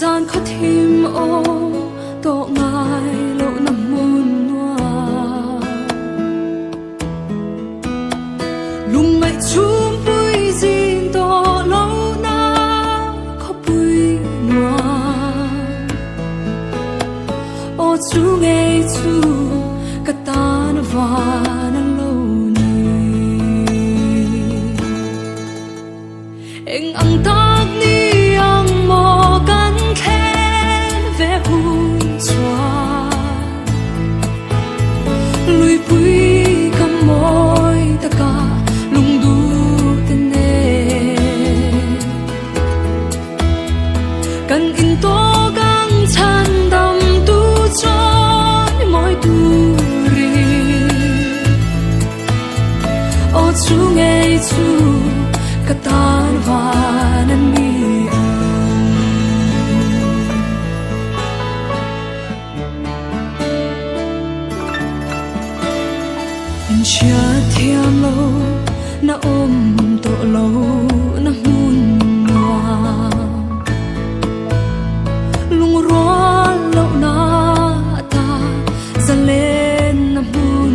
gian khó thìm ô tổ ngài lộ nằm muôn hoa lùng ngại chum bụi gìn tổ lâu na khó bụi noa ô chú nghe chú cả ta nó và nó lâu anh ăn tắc ni ăn mò cắn khen về hùn xoa lùi bụi cầm môi ta cả lung du tên nè cần in to gang chan đam tu cho môi tu ri ô chú nghe chú katan vanan mi anh chia thiam lâu na ôm tổ lâu na hun hoa lung roa lâu na ta ra lên na hun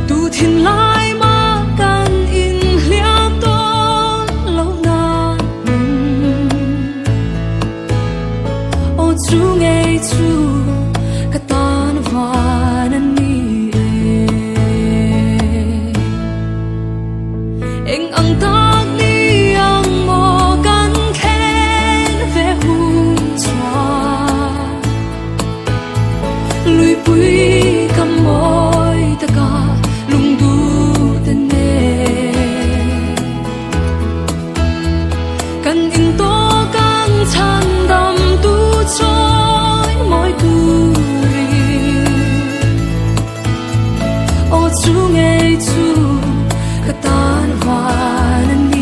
tu thiên la chú nghe chú cả ta nó và nên đi anh ăn tắc đi ăn mò cắn khen về hùn xoa lùi bụi cầm môi ta cả lung du tên nè cần in to càng chan đam tu trôi môi tu ri ô chú nghe chú cả ta và nên đi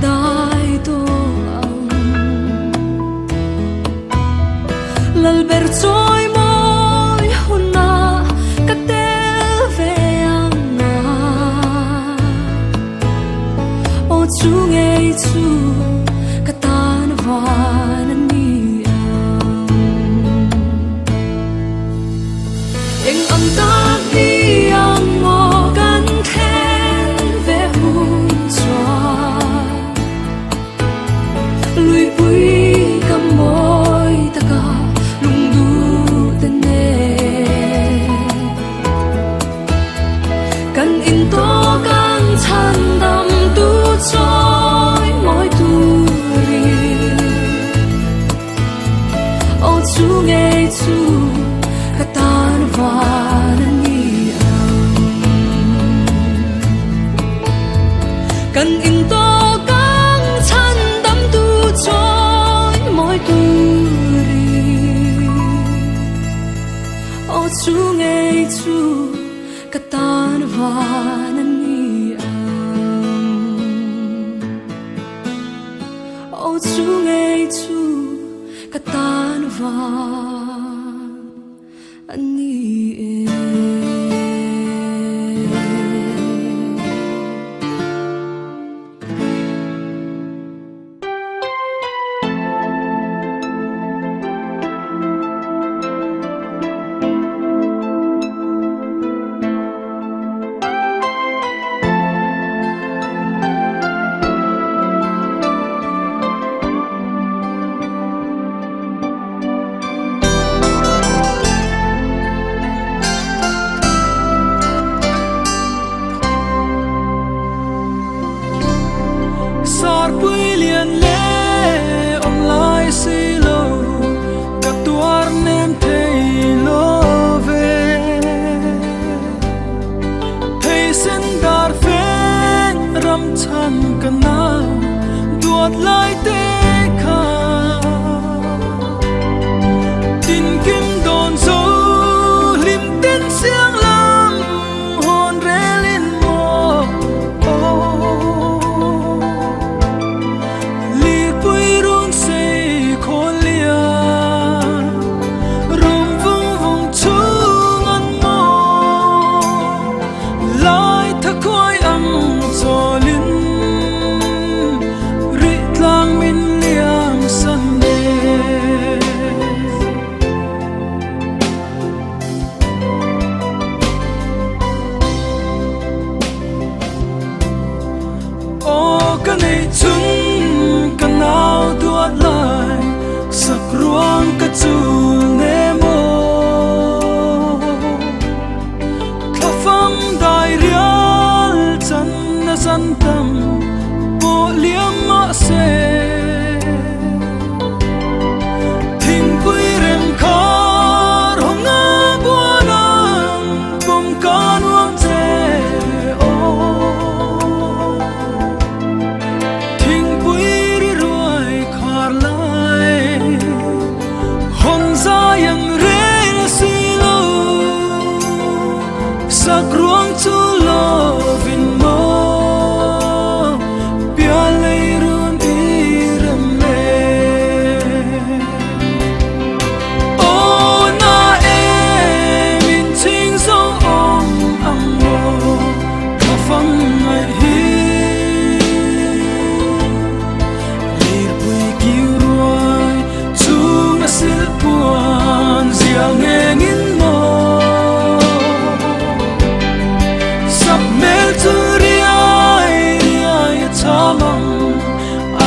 dai to lal ber choi moi huna ka tel ve anga o chu nghe chu ka tan van ni anh âm ta đi ang mo kan khen ve hun xoa lùi bụi cầm môi ta cả lung du tên nè cần in to càng chan đam tu trôi môi tu ri ô chú nghe chú cả ta và nên đi cần in to càng chan đam tu trôi môi tu ri ô chú nghe chú cả ta và nên đi ô chú nghe chú cả ta và anh đi tuột lại tê khả tin kim đồn dấu lim tên xiang lam hồn rê lên mò li bùi rung xây khô lia rung vung vung chú ngân mò lại thắc khói âm cho linh rít lang min liam sân đê cái này chúng cái nào tuột lại sắc ruộng cái chu nê mô thà phăng đại rial chân na chân tâm bộ liêm mã xe thình quy rem khar hong nga bua nang bom can uang che thình quy ri ruai khar lai hon za yang re si lo sak ruang chu lo vin mo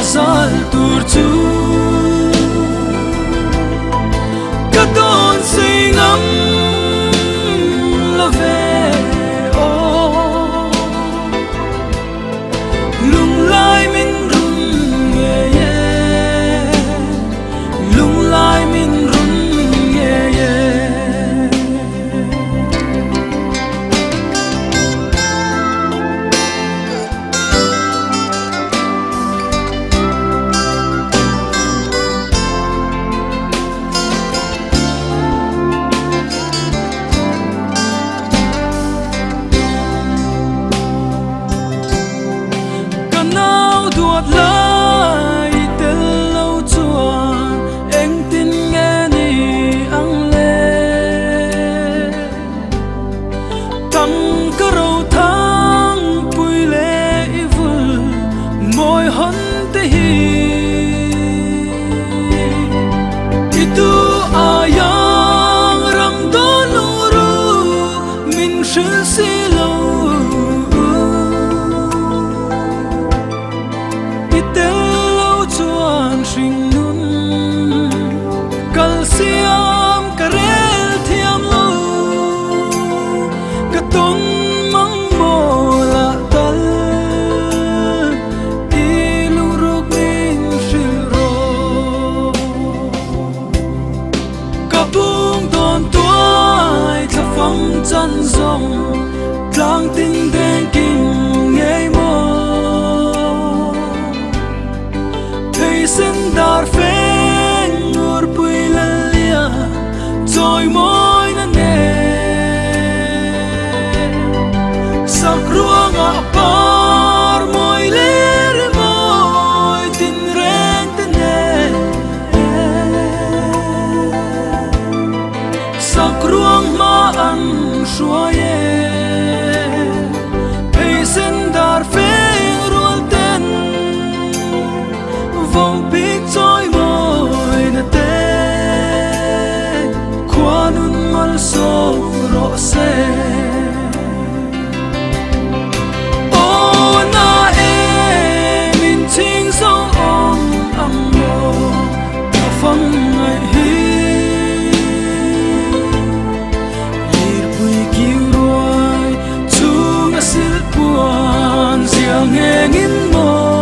Asal turcu katon singam love lung lai min rung ye ye lung lai min rung ye ye tuột lại tên lâu chuan anh tin nghe ni ăn lê tăng cơ râu tháng bùi lệ vul môi hân tê hi itu ayang rang đón uru min sư si lâu sinh nun kal siam karel thiam lo katon mang mo la tal ilu ruk min shil ro kapung don tuai tha phong chan zong tlang tin đen kinh ngei mo sen dar pheng nur pui la lia trôi môi na nè sak ruang a par môi le môi tin ren ten nè sak ruang ma an shua ye pe sen dar pheng rual ten vòng biết trôi môi na tê qua nun mal so rõ xe ô na e min chinh sâu om âm mô ta phong ngày hi lìa bùi kiêu ruồi chung a sil buồn diệu nghe nghìn mô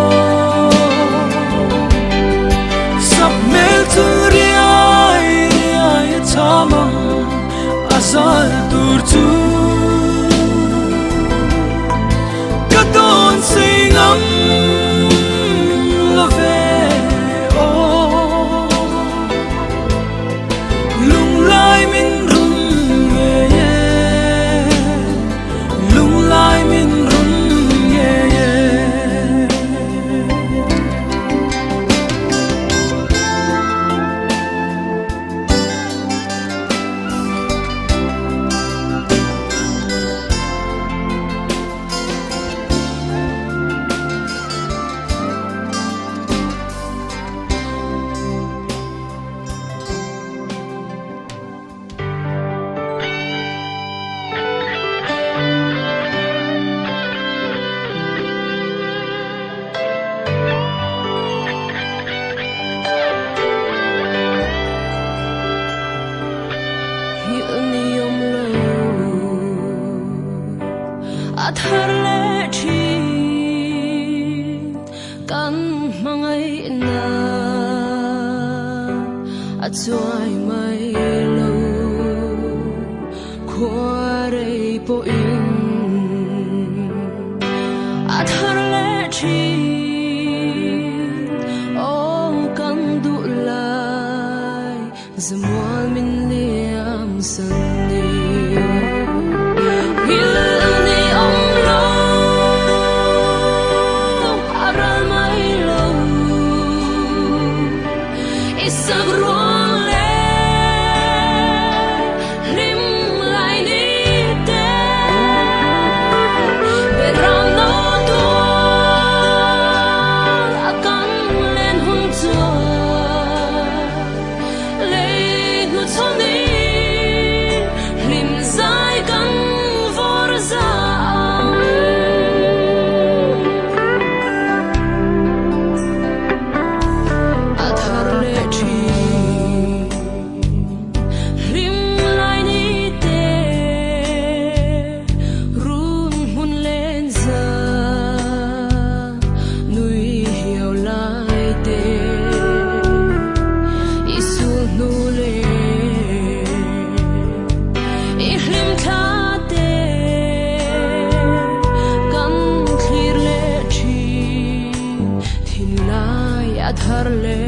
Cham asal turcu katon singam love xoay mây lâu qua đây bộ in thar lệ chi ô căng đủ lại dầm hoa min liam sân đi thar le